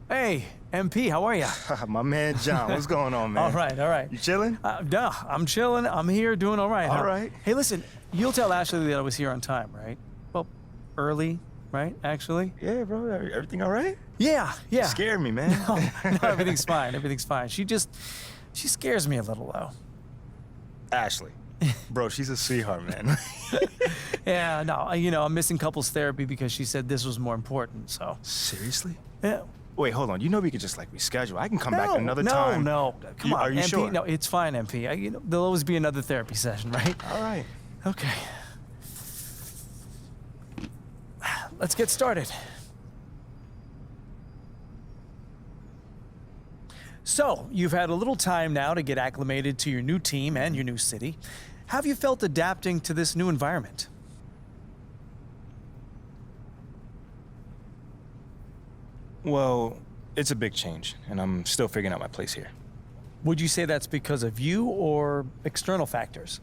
Hey, MP, how are you? My man John, what's going on, man? All right. You chilling? No, I'm chilling. I'm here doing all right. All right. Hey, listen, you'll tell Ashley that I was here on time, right? Well, early, right, actually? Yeah, bro. Everything all right? Yeah. You scared me, man. No, everything's fine. Everything's fine. She scares me a little, though. Ashley. Bro, she's a sweetheart, man. Yeah, no, I'm missing couples therapy because she said this was more important, so. Seriously? Yeah. Wait, hold on. You know we could just like reschedule. I can come back another time. No. Come on, Are you MP. sure? No, it's fine, MP. There'll always be another therapy session, right? All right. Okay. Let's get started. So, you've had a little time now to get acclimated to your new team and your new city. How have you felt adapting to this new environment? Well, it's a big change, and I'm still figuring out my place here. Would you say that's because of you or external factors?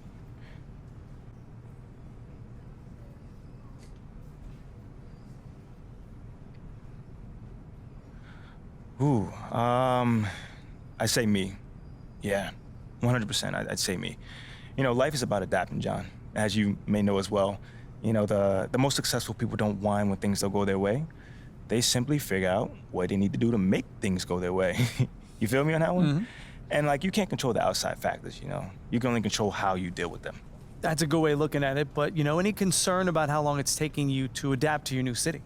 Ooh, I say me. Yeah, 100%. I'd say me. You know, life is about adapting, John. As you may know as well, the most successful people don't whine when things don't go their way. They simply figure out what they need to do to make things go their way. You feel me on that one? Mm-hmm. And like, you can't control the outside factors, You can only control how you deal with them. That's a good way of looking at it, but any concern about how long it's taking you to adapt to your new city?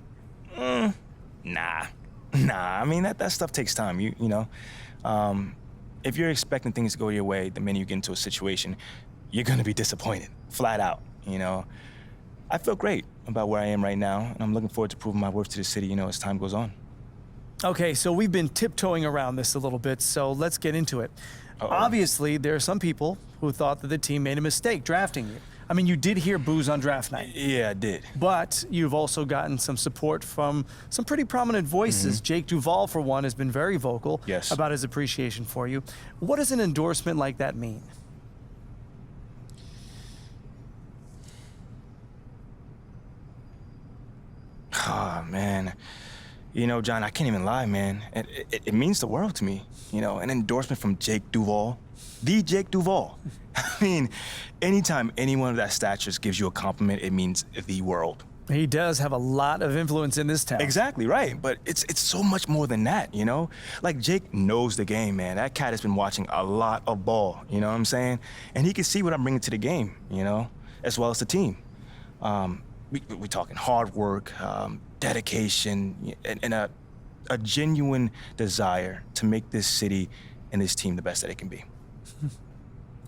Nah. I mean, that stuff takes time, if you're expecting things to go your way, the minute you get into a situation, you're gonna be disappointed, flat out, I feel great about where I am right now, and I'm looking forward to proving my worth to the city, as time goes on. Okay, so we've been tiptoeing around this a little bit, so let's get into it. Uh-oh. Obviously, there are some people who thought that the team made a mistake drafting you. I mean, you did hear boos on draft night. Yeah, I did. But you've also gotten some support from some pretty prominent voices. Mm-hmm. Jake Duvall, for one, has been very vocal Yes. about his appreciation for you. What does an endorsement like that mean? Oh, man. John, I can't even lie, man. It means the world to me. An endorsement from Jake Duvall. The Jake Duvall. I mean, anytime anyone of that stature gives you a compliment, it means the world. He does have a lot of influence in this town. Exactly, right. But it's so much more than that, Like, Jake knows the game, man. That cat has been watching a lot of ball, you know what I'm saying? And he can see what I'm bringing to the game, as well as the team. We're talking hard work, dedication, and a genuine desire to make this city and this team the best that it can be.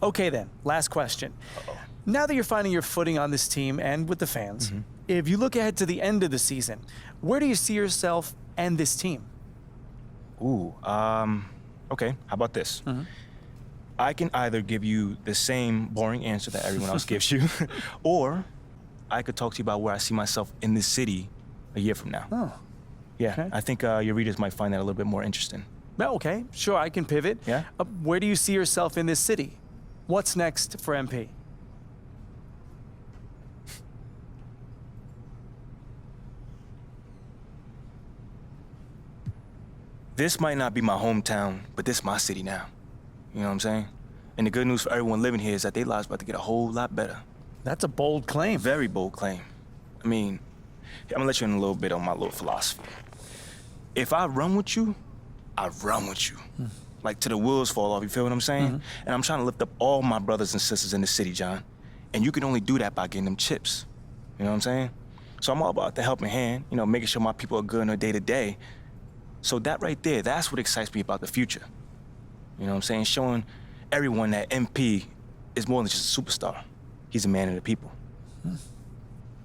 Okay then, last question. Uh-oh. Now that you're finding your footing on this team and with the fans, Mm-hmm. if you look ahead to the end of the season, where do you see yourself and this team? Ooh, okay, how about this? Mm-hmm. I can either give you the same boring answer that everyone else gives you, or I could talk to you about where I see myself in this city a year from now. Oh, Yeah, okay. I think your readers might find that a little bit more interesting. well, okay, sure, I can pivot. Yeah? Where do you see yourself in this city? What's next for MP? This might not be my hometown, but this my city now. You know what I'm saying? And the good news for everyone living here is that their lives about to get a whole lot better. That's a bold claim. Very bold claim. I mean, I'm gonna let you in a little bit on my little philosophy. If I run with you, I run with you. Like till the wheels fall off, you feel what I'm saying? And I'm trying to lift up all my brothers and sisters in the city, John. And you can only do that by getting them chips. You know what I'm saying? So I'm all about the helping hand, making sure my people are good on a day-to-day. So that right there, that's what excites me about the future. You know what I'm saying? Showing everyone that MP is more than just a superstar. He's a man of the people.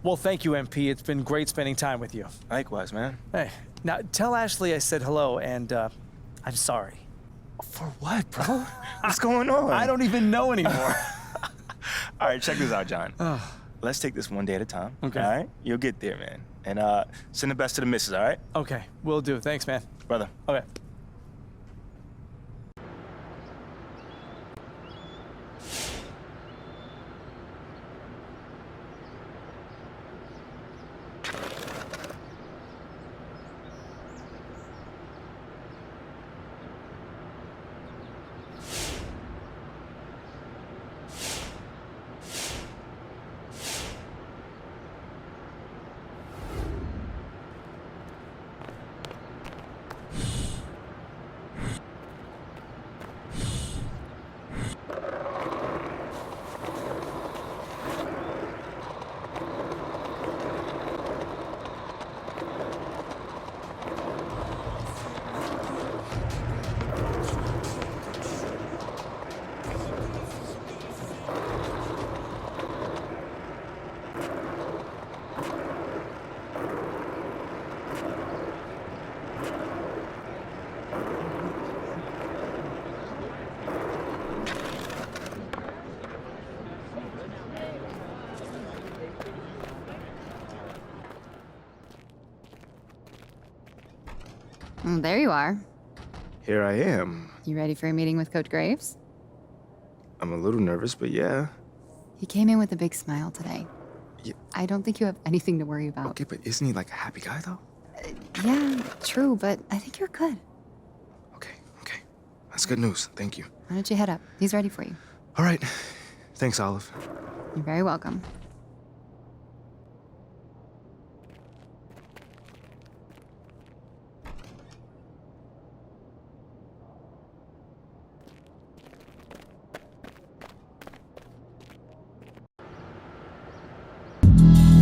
Well, thank you, MP. It's been great spending time with you. Likewise, man. Hey, now tell Ashley I said hello, and I'm sorry. For what, bro? What's going on? I don't even know anymore. All right, check this out, John. Let's take this one day at a time. Okay. All right? You'll get there, man. And send the best to the missus, all right? Okay, will do. Thanks, man. Brother. Okay. There you are. Here I am. You ready for a meeting with Coach Graves? I'm a little nervous, but yeah. He came in with a big smile today. Yeah. I don't think you have anything to worry about. Okay, but isn't he like a happy guy, though? Yeah, true, but I think you're good. Okay. That's good news. Thank you. Why don't you head up? He's ready for you. All right. Thanks, Olive. You're very welcome.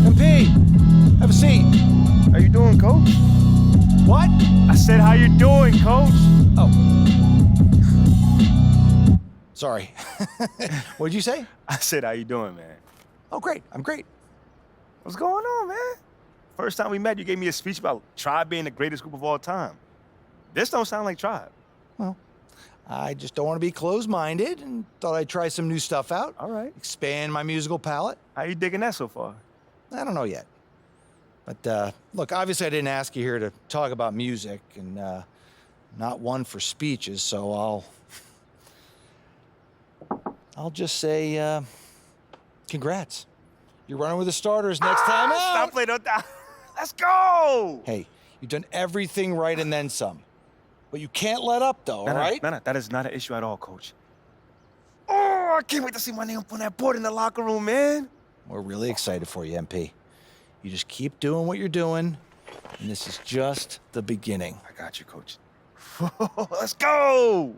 MP, have a seat. How you doing, Coach? What? I said, how you doing, Coach? Oh. Sorry. What'd you say? I said, how you doing, man? Oh, great. I'm great. What's going on, man? First time we met, you gave me a speech about Tribe being the greatest group of all time. This don't sound like Tribe. Well, I just don't want to be closed-minded and thought I'd try some new stuff out. All right. Expand my musical palette. How you digging that so far? I don't know yet. But look, obviously I didn't ask you here to talk about music and not one for speeches, so I'll just say congrats. You're running with the starters next time out. Stop playing on that. Let's go. Hey, you've done everything right and then some. But you can't let up, though, all right? No, that is not an issue at all, Coach. Oh, I can't wait to see my name up on that board in the locker room, man. We're really excited for you, MP. You just keep doing what you're doing, and this is just the beginning. I got you, Coach. Let's go.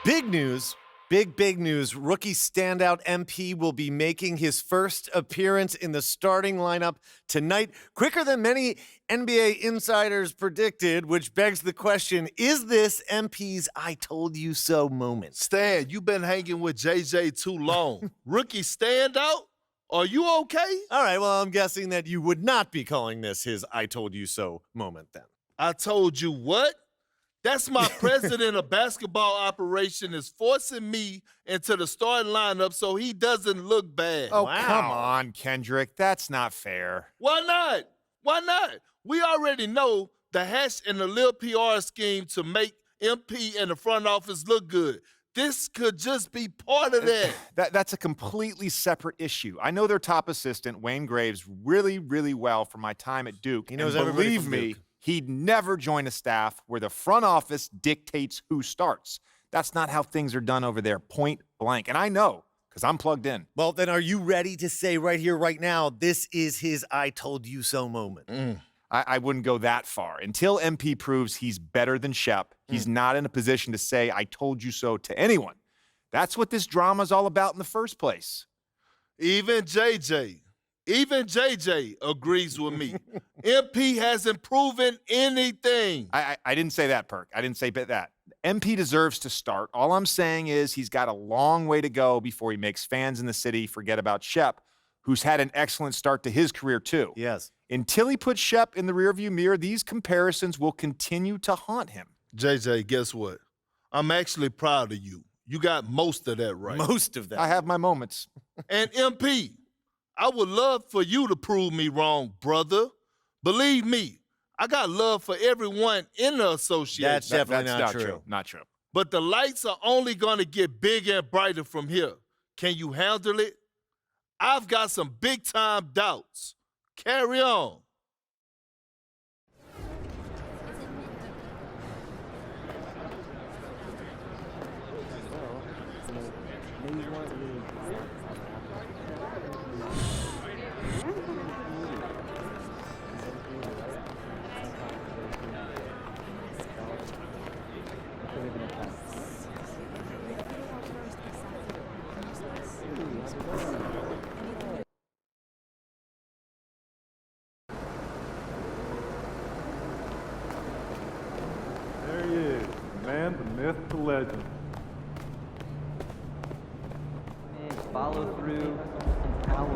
Big news. Big news. Rookie standout MP will be making his first appearance in the starting lineup tonight, quicker than many NBA insiders predicted, which begs the question, is this MP's I told you so moment? Stan, you've been hanging with JJ too long. Rookie standout? Are you okay? All right, well, I'm guessing that you would not be calling this his I told you so moment then. I told you what? That's my president of basketball operation is forcing me into the starting lineup so he doesn't look bad. Oh, come on, Kendrick. That's not fair. Why not? Why not? We already know the hash and the little PR scheme to make MP and the front office look good. This could just be part of that. That's a completely separate issue. I know their top assistant, Wayne Graves, really well from my time at Duke. He knows and everybody believe from me, Duke. he'd never join a staff where the front office dictates who starts. That's not how things are done over there, point blank. And I know, because I'm plugged in. Well, then are you ready to say right here, right now, this is his I told you so moment? I wouldn't go that far. Until MP proves he's better than Shep, he's not in a position to say, I told you so to anyone. That's what this drama's all about in the first place. Even JJ agrees with me. MP hasn't proven anything. I didn't say that, Perk. I didn't say that. MP deserves to start. All I'm saying is he's got a long way to go before he makes fans in the city forget about Shep, who's had an excellent start to his career too. Yes. Until he puts Shep in the rearview mirror, these comparisons will continue to haunt him. JJ, guess what? I'm actually proud of you. You got most of that right. Most of that. I have my moments. And MP, I would love for you to prove me wrong, brother. Believe me, I got love for everyone in the association. That's definitely That's not true. Not true. But the lights are only going to get bigger and brighter from here. Can you handle it? I've got some big-time doubts. Carry on. man, the myth, the legend. Follow through and power.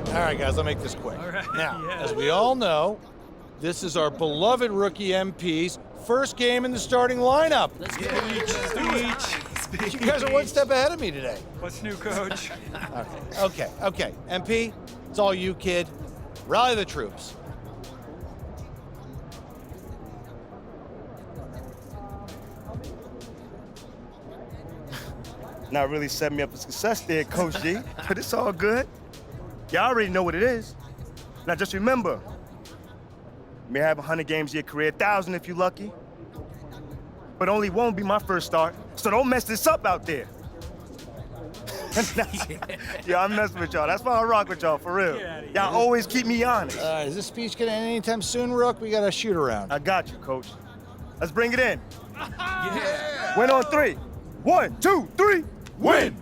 All right, guys, I'll make this quick. Now, as we all know, this is our beloved rookie MP's first game in the starting lineup. Let's go. You guys are one step ahead of me today. What's new, Coach? Okay. MP, it's all you, kid. Rally the troops. Not really set me up for success there, Coach G, but it's all good. Y'all already know what it is. Now just remember, you may have 100 games in your career, 1,000 if you're lucky, but only one will be my first start, so don't mess this up out there. Yeah, I'm messing with y'all. That's why I rock with y'all, for real. Y'all always keep me honest. Is this speech gonna end anytime soon, Rook? We got a shoot around. I got you, Coach. Let's bring it in. Yeah. Win on 3. 1, 2, 3, win!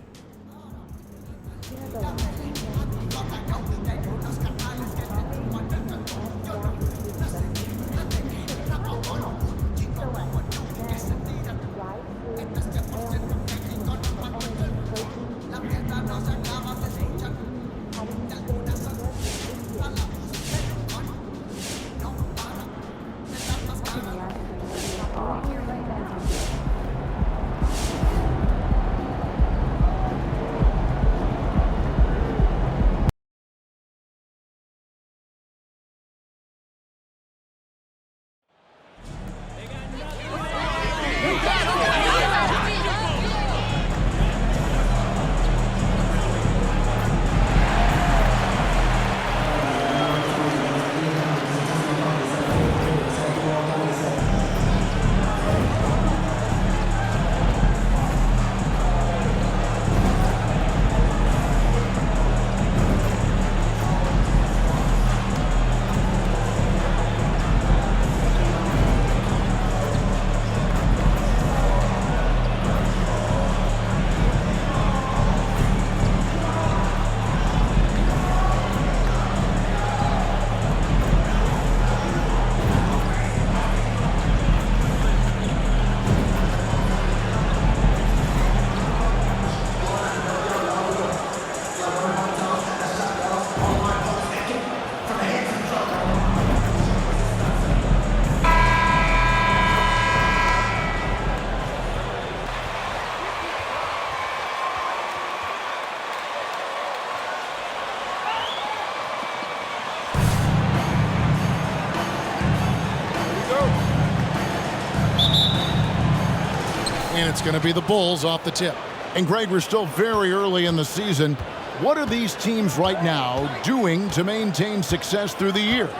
And it's going to be the Bulls off the tip. And Greg, we're still very early in the season. What are these teams right now doing to maintain success through the year?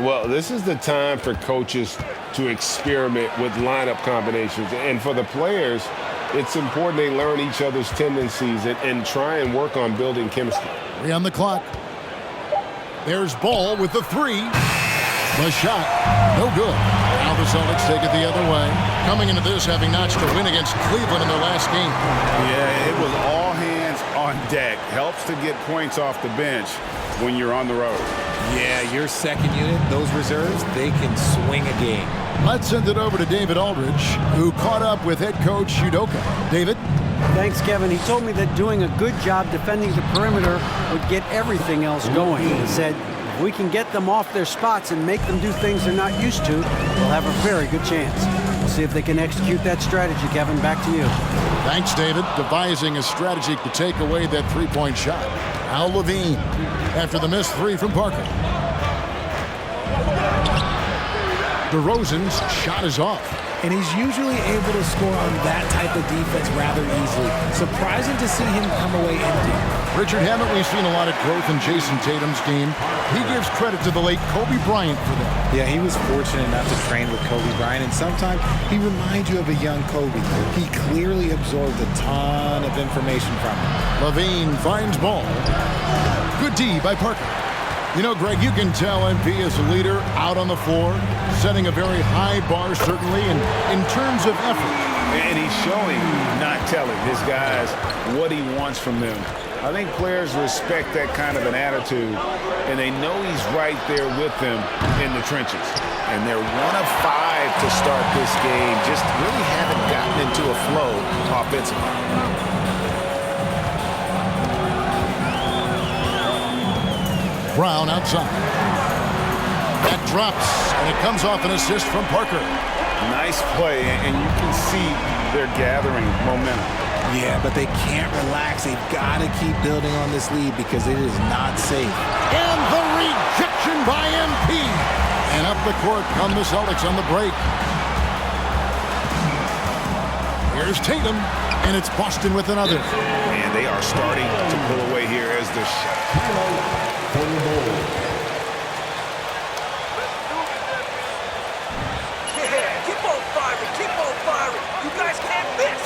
Well, this is the time for coaches to experiment with lineup combinations. And for the players, it's important they learn each other's tendencies and try and work on building chemistry. 3 on the clock. There's Ball with the 3. The shot, no good. Now the Celtics take it the other way. Coming into this, having notched a win against Cleveland in their last game. Yeah, it was all hands on deck. Helps to get points off the bench when you're on the road. Yeah, your second unit, those reserves, they can swing a game. Let's send it over to David Aldridge, who caught up with head coach Udoka. David? Thanks, Kevin. He told me that doing a good job defending the perimeter would get everything else going. He said, if we can get them off their spots and make them do things they're not used to, we'll have a very good chance. We'll see if they can execute that strategy, Kevin. Back to you. Thanks, David. Devising a strategy to take away that three-point shot. Al Levine after the missed 3 from Parker. DeRozan's shot is off. And he's usually able to score on that type of defense rather easily. Surprising to see him come away empty. Richard, haven't we seen a lot of growth in Jason Tatum's game? He gives credit to the late Kobe Bryant for that. Yeah, he was fortunate enough to train with Kobe Bryant, and sometimes he reminds you of a young Kobe. He clearly absorbed a ton of information from him. Levine finds Ball. Good D by Parker. You know, Greg, you can tell MP is a leader out on the floor, setting a very high bar, certainly, and in terms of effort. And he's showing, not telling his guys what he wants from them. I think players respect that kind of an attitude, and they know he's right there with them in the trenches. And they're 1 of 5 to start this game. Just really haven't gotten into a flow offensively. Brown outside. That drops, and it comes off an assist from Parker. Nice play, and you can see they're gathering momentum. Yeah, but they can't relax. They've got to keep building on this lead because it is not safe. And the rejection by MP. And up the court come the Celtics on the break. Here's Tatum, and it's Boston with another. And they are starting to pull away here as the shot. Keep on firing, keep on firing. You guys can't miss.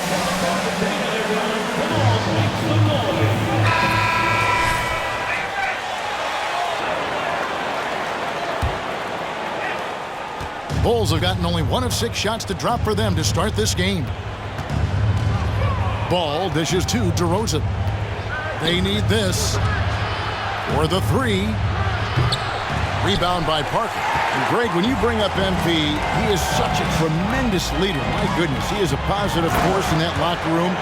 Bulls have gotten only 1 of 6 shots to drop for them to start this game. Ball dishes to DeRozan. They need this for the 3. Rebound by Parker. And Greg, when you bring up MP, he is such a tremendous leader. My goodness, he is a positive force in that locker room,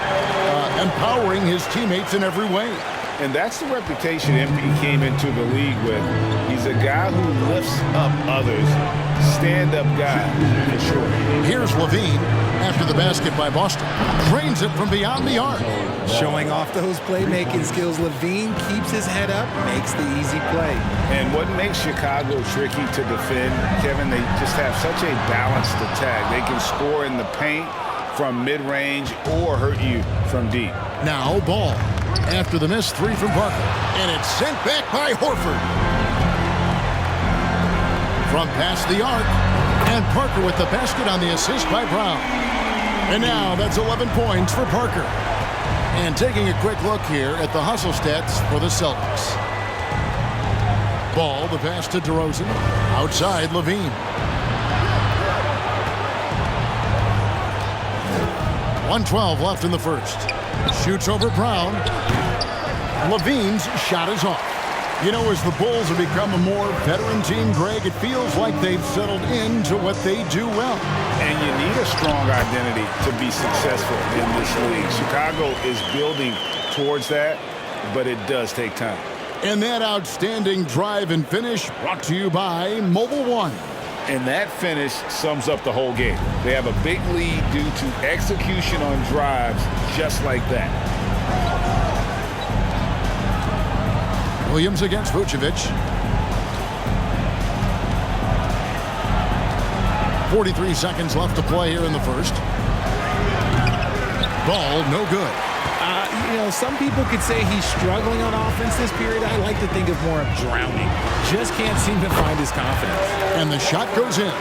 empowering his teammates in every way. And that's the reputation MP came into the league with. He's a guy who lifts up others. Stand-up guy, for sure. Here's Levine after the basket by Boston. Drains it from beyond the arc. Showing off those playmaking skills, Levine keeps his head up, makes the easy play. And what makes Chicago tricky to defend, Kevin, they just have such a balanced attack. They can score in the paint from mid-range or hurt you from deep. Now Ball after the missed 3 from Parker. And it's sent back by Horford. From past the arc. And Parker with the basket on the assist by Brown. And now that's 11 points for Parker. And taking a quick look here at the hustle stats for the Celtics. Ball, the pass to DeRozan. Outside, Levine. 1:12 left in the first. Shoots over Brown. Levine's shot is off. You know, as the Bulls have become a more veteran team, Greg, it feels like they've settled into what they do well. And you need a strong identity to be successful in this league. Chicago is building towards that, but it does take time. And that outstanding drive and finish brought to you by Mobile One. And that finish sums up the whole game. They have a big lead due to execution on drives just like that. Williams against Vucevic. 43 seconds left to play here in the first. Ball, no good. You know, some people could say he's struggling on offense this period. I like to think of more of drowning. Just can't seem to find his confidence. And the shot goes in.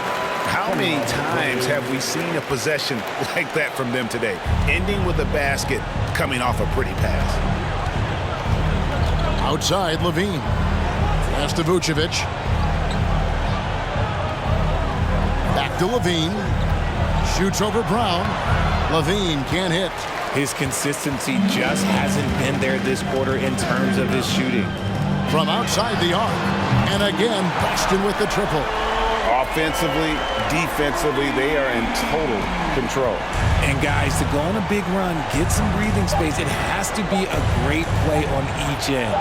How many times have we seen a possession like that from them today? Ending with a basket, coming off a pretty pass. Outside, Levine. Pass to Vucevic. Back to Levine. Shoots over Brown. Levine can't hit. His consistency just hasn't been there this quarter in terms of his shooting. From outside the arc. And again, Boston with the triple. Offensively, defensively, they are in total control. And guys, to go on a big run, get some breathing space, it has to be a great play on each end.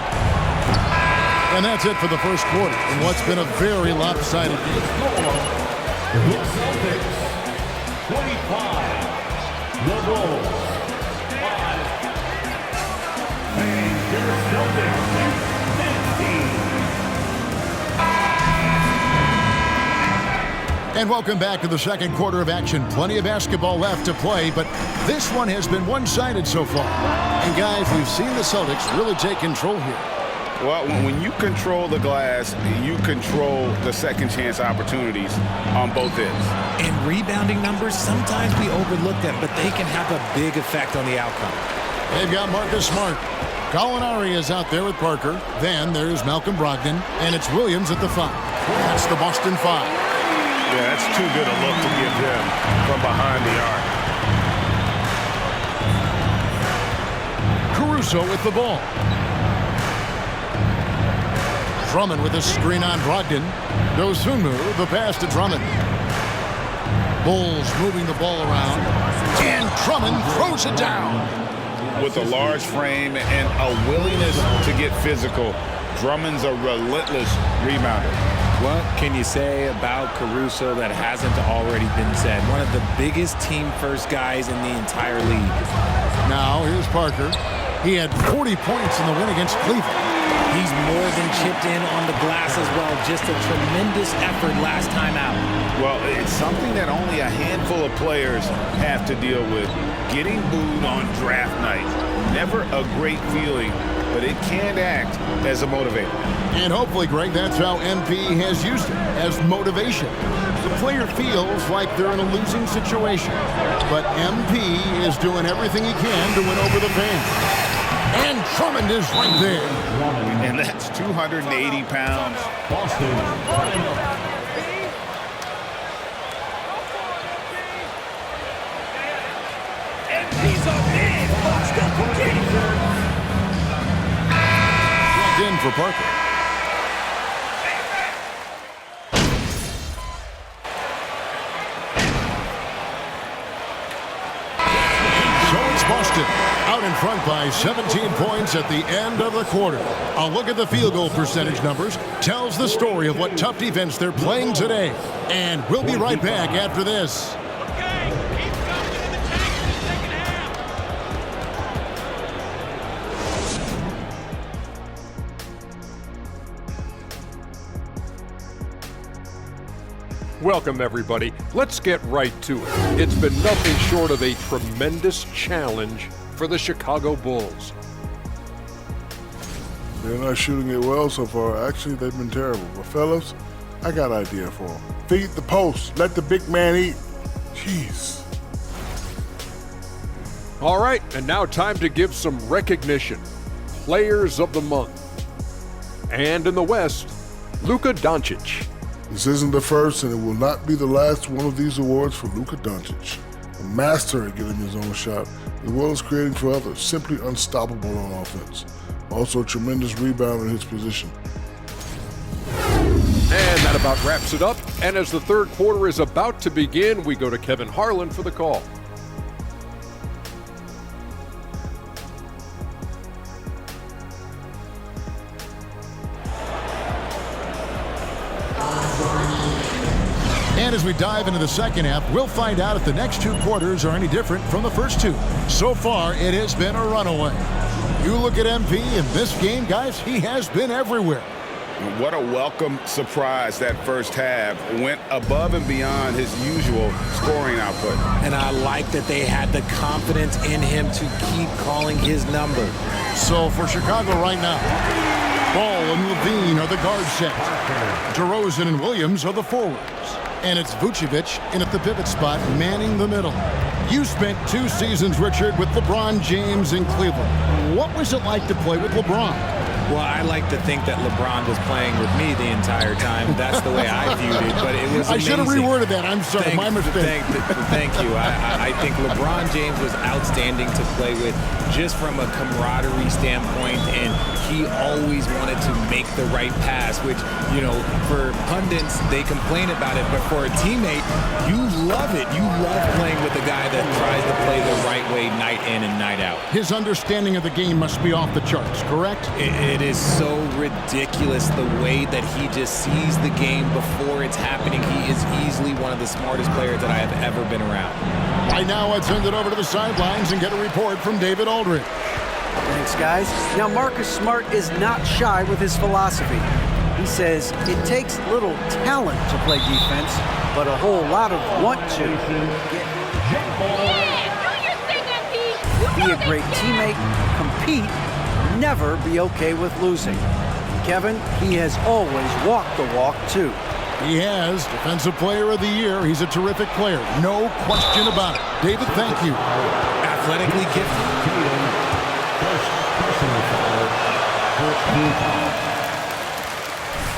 And that's it for the first quarter in what's been a very lopsided game. The Celtics, 25. The Bulls, 5. And your Celtics, 15. And welcome back to the second quarter of action. Plenty of basketball left to play, but this one has been one-sided so far. And guys, we've seen the Celtics really take control here. Well, when you control the glass, you control the second chance opportunities on both ends. And rebounding numbers, sometimes we overlook them, but they can have a big effect on the outcome. They've got Marcus Smart. Gallinari is out there with Parker. Then there's Malcolm Brogdon, and it's Williams at the 5. That's the Boston 5. Yeah, that's too good a look to give them from behind the arc. Caruso with the ball. Drummond with a screen on Brogdon. Dosunmu, the pass to Drummond. Bulls moving the ball around. And Drummond throws it down. With a large frame and a willingness to get physical, Drummond's a relentless rebounder. What can you say about Caruso that hasn't already been said? One of the biggest team-first guys in the entire league. Now, here's Parker. He had 40 points in the win against Cleveland. He's more than chipped in on the glass as well. Just a tremendous effort last time out. Well, it's something that only a handful of players have to deal with. Getting booed on draft night. Never a great feeling, but it can act as a motivator. And hopefully, Greg, that's how MP has used it, as motivation. The player feels like they're in a losing situation, but MP is doing everything he can to win over the fans. And Drummond is right there. And that's 280 pounds. Boston. Locked in for Parker. Boston out in front by 17 points at the end of the quarter. A look at the field goal percentage numbers tells the story of what tough defense they're playing today. And we'll be right back after this. Welcome, everybody. Let's get right to it. It's been nothing short of a tremendous challenge for the Chicago Bulls. They're not shooting it well so far. Actually, they've been terrible. But fellas, I got an idea for them. Feed the post. Let the big man eat. Jeez. All right, and now time to give some recognition. Players of the Month. And in the West, Luka Doncic. This isn't the first, and it will not be the last one of these awards for Luka Doncic. A master at getting his own shot, as well as creating for others. Simply unstoppable on offense. Also a tremendous rebounder in his position. And that about wraps it up. And as the third quarter is about to begin, we go to Kevin Harlan for the call. And as we dive into the second half, we'll find out if the next two quarters are any different from the first two. So far, it has been a runaway. You look at MP in this game, guys, he has been everywhere. What a welcome surprise that first half. Went above and beyond his usual scoring output. And I like that they had the confidence in him to keep calling his number. So for Chicago right now, Ball and Levine are the guard set. DeRozan and Williams are the forwards. And it's Vucevic in at the pivot spot, manning the middle. You spent 2 seasons, Richard, with LeBron James in Cleveland. What was it like to play with LeBron? Well, I like to think that LeBron was playing with me the entire time. That's the way I viewed it, but it was amazing. I should have reworded that. I'm sorry, my mistake. Thank you. I think LeBron James was outstanding to play with just from a camaraderie standpoint, and he always wanted to make the right pass, which, you know, for pundits, they complain about it, but for a teammate, you love it. You love playing with a guy that tries to play the right way night in and night out. His understanding of the game must be off the charts, correct? It is so ridiculous the way that he just sees the game before it's happening. He is easily one of the smartest players that I have ever been around. Right now, I'd send it over to the sidelines and get a report from David Aldridge. Thanks, guys. Now, Marcus Smart is not shy with his philosophy. He says it takes little talent to play defense, but a whole lot of want to. Be a great teammate, compete, never be okay with losing. Kevin, he has always walked the walk, too. He has. Defensive Player of the Year. He's a terrific player. No question about it. David, thank you. Athletically gifted. First personal foul. 14 foul.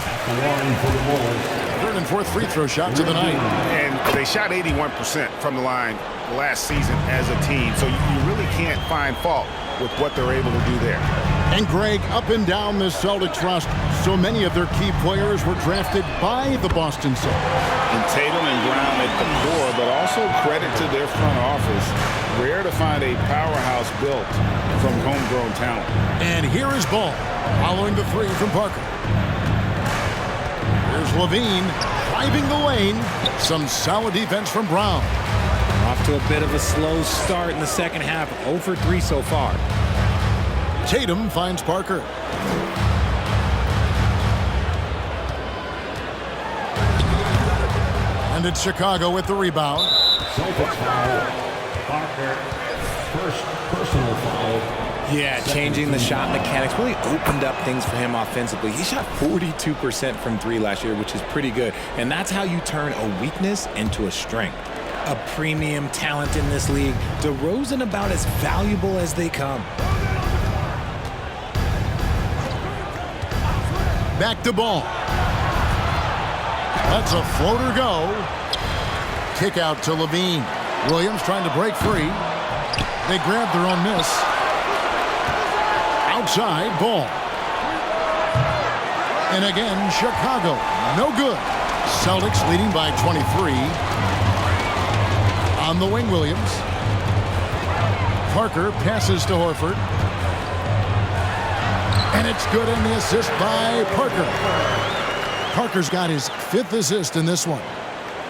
At the line for the Bulls. Third and fourth free throw shots of the night. And they shot 81% from the line last season as a team, so you really can't find fault with what they're able to do there. And Greg, up and down this Celtics roster, So many of their key players were drafted by the Boston Celtics. And Tatum and Brown at the core, but also credit to their front office. Rare to find a powerhouse built from homegrown talent. And here is Ball, following the three from Parker. Here's Levine, driving the lane. Some solid defense from Brown. Off to a bit of a slow start in the second half. 0 for 3 so far. Tatum finds Parker. And it's Chicago with the rebound. Celtics foul. Parker, first personal foul. Yeah, changing the shot mechanics really opened up things for him offensively. He shot 42% from 3 last year, which is pretty good. And that's how you turn a weakness into a strength. A premium talent in this league. DeRozan about as valuable as they come. Back to Ball. That's a floater go. Kick out to Levine. Williams trying to break free. They grab their own miss. Outside, Ball. And again, Chicago. No good. Celtics leading by 23. On the wing, Williams. Parker passes to Horford. And it's good, and the assist by Parker. Parker's got his 5th assist in this one.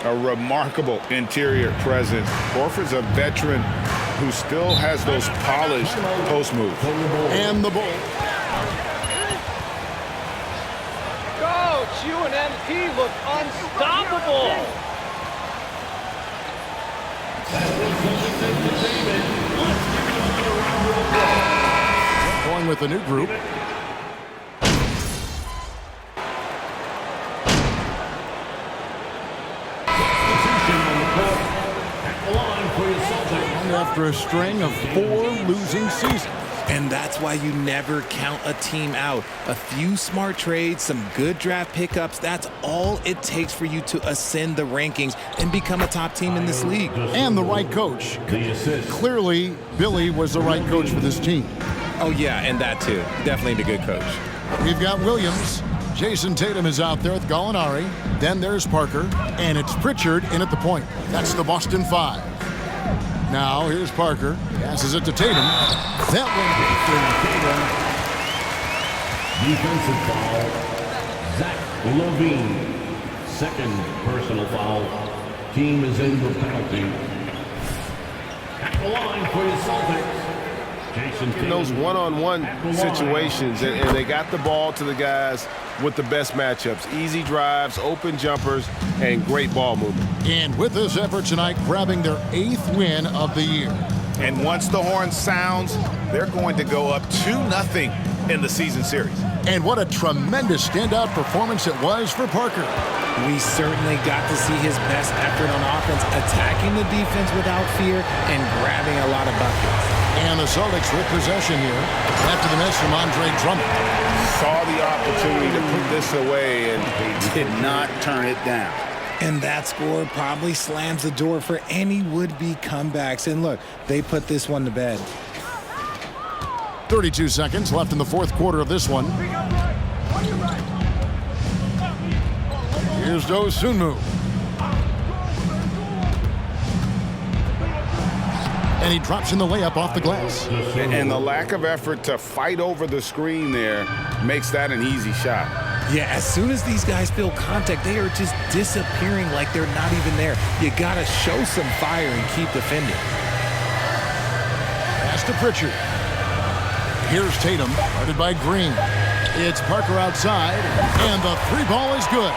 A remarkable interior presence. Horford's a veteran who still has those polished post moves. And the ball. Coach, you and MP look unstoppable. Going with the new group. After a string of 4 losing seasons. And that's why you never count a team out. A few smart trades, some good draft pickups, that's all it takes for you to ascend the rankings and become a top team in this league. And the right coach. Clearly, Billy was the right coach for this team. Oh, yeah, and that too. Definitely a good coach. We've got Williams. Jason Tatum is out there with Gallinari. Then there's Parker. And it's Pritchard in at the point. That's the Boston 5. Now, here's Parker. Passes it to Tatum. That one Defensive foul. Zach Levine. 2nd personal foul. Team is in the penalty. At the line for the Celtics. Jason Tatum. In those one-on-one situations, and they got the ball to the guys with the best matchups. Easy drives, open jumpers, and great ball movement. And with this effort tonight, grabbing their 8th win of the year. And once the horn sounds, they're going to go up 2-0 in the season series. And what a tremendous standout performance it was for Parker. We certainly got to see his best effort on offense, attacking the defense without fear and grabbing a lot of buckets. And the Celtics with possession here after the miss from Andre Drummond. Saw the opportunity to put this away and did not turn it down. And that score probably slams the door for any would-be comebacks. And look, they put this one to bed. 32 seconds left in the 4th quarter of this one. Here's Dosunmu. And he drops in the layup off the glass. And the lack of effort to fight over the screen there makes that an easy shot. Yeah, as soon as these guys feel contact, they are just disappearing like they're not even there. You got to show some fire and keep defending. Pass to Pritchard. Here's Tatum, guarded by Green. It's Parker outside, and the 3 ball is good.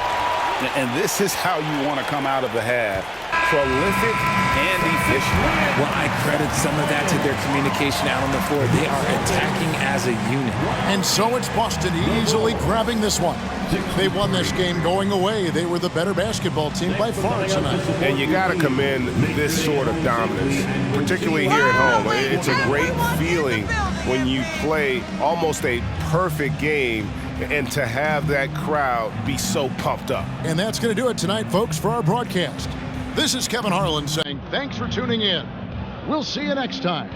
And this is how you want to come out of the half. Prolific and efficient. Well, I credit some of that to their communication out on the floor. They are attacking as a unit. And so it's Boston easily grabbing this one. They won this game going away. They were the better basketball team by far tonight. And you got to commend this sort of dominance, particularly here at home. It's a great feeling when you play almost a perfect game and to have that crowd be so pumped up. And that's going to do it tonight, folks, for our broadcast. This is Kevin Harlan saying thanks for tuning in. We'll see you next time.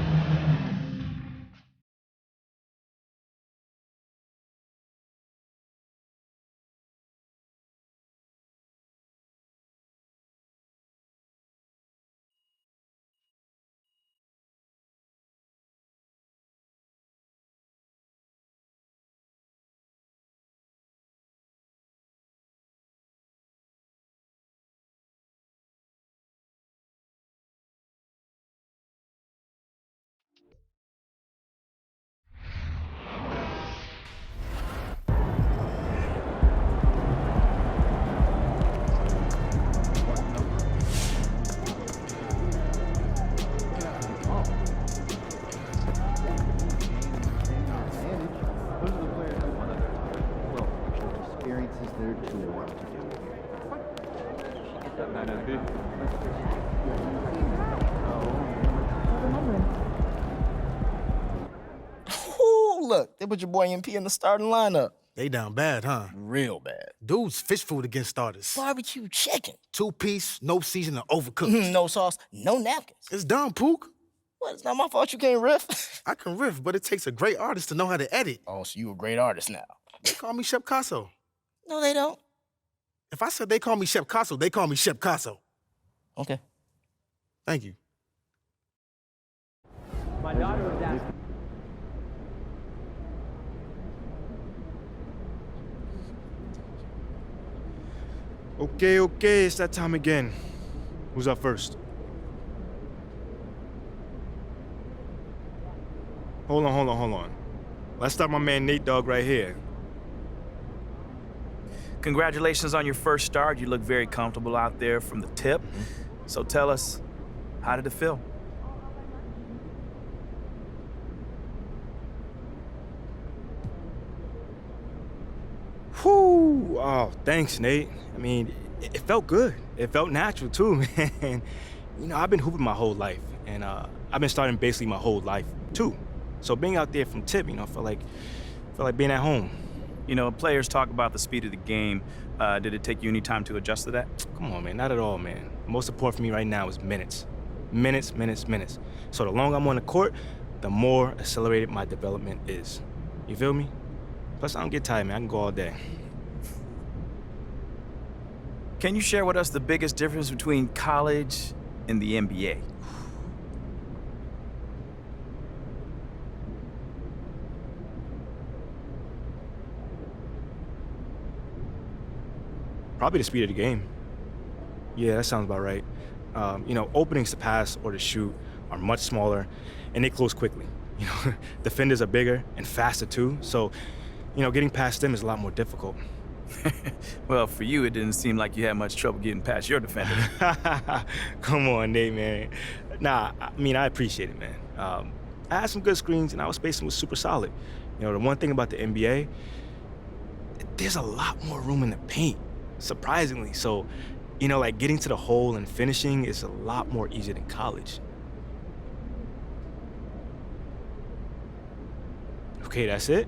put your boy MP in the starting lineup. They down bad, huh? Real bad. Dude's fish food against starters. Barbecue chicken. 2-piece, no seasoning, overcooked. No sauce, no napkins. It's done, Pook. What, it's not my fault you can't riff? I can riff, but it takes a great artist to know how to edit. Oh, so you a great artist now. They call me Shep Casso. No, they don't. If I said they call me Shep Casso, they call me Shep Casso. Okay. Thank you. My daughter was asking. Okay, it's that time again. Who's up first? Hold on. Let's start my man Nate Dogg right here. Congratulations on your first start. You look very comfortable out there from the tip. So tell us, how did it feel? Whew. Oh, thanks, Nate. I mean, it felt good. It felt natural, too, man. You know, I've been hooping my whole life, and I've been starting basically my whole life, too. So being out there from tip, you know, felt like being at home. You know, players talk about the speed of the game. Did it take you any time to adjust to that? Come on, man, not at all, man. The most important for me right now is minutes. Minutes. So the longer I'm on the court, the more accelerated my development is. You feel me? Plus, I don't get tired, man. I can go all day. Can you share with us the biggest difference between college and the NBA? Probably the speed of the game. Yeah, that sounds about right. You know, openings to pass or to shoot are much smaller, and they close quickly. You know, defenders are bigger and faster too, so, you know, getting past them is a lot more difficult. Well, for you, it didn't seem like you had much trouble getting past your defender. Come on, Nate, man. Nah, I mean, I appreciate it, man. I had some good screens, and our spacing was super solid. You know, the one thing about the NBA, there's a lot more room in the paint, surprisingly. So, you know, like getting to the hole and finishing is a lot more easier than college. Okay, that's it?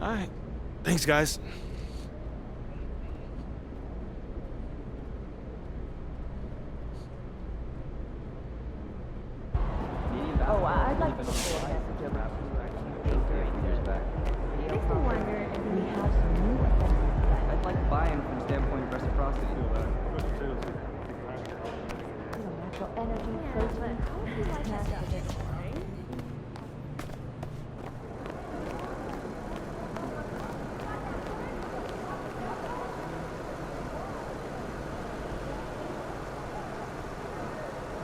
All right. Thanks, guys. Oh, I'd like to say a message about years back. Makes me wonder if we have some new weapons. I'd like buy-in from the standpoint of reciprocity. Natural energy, protein,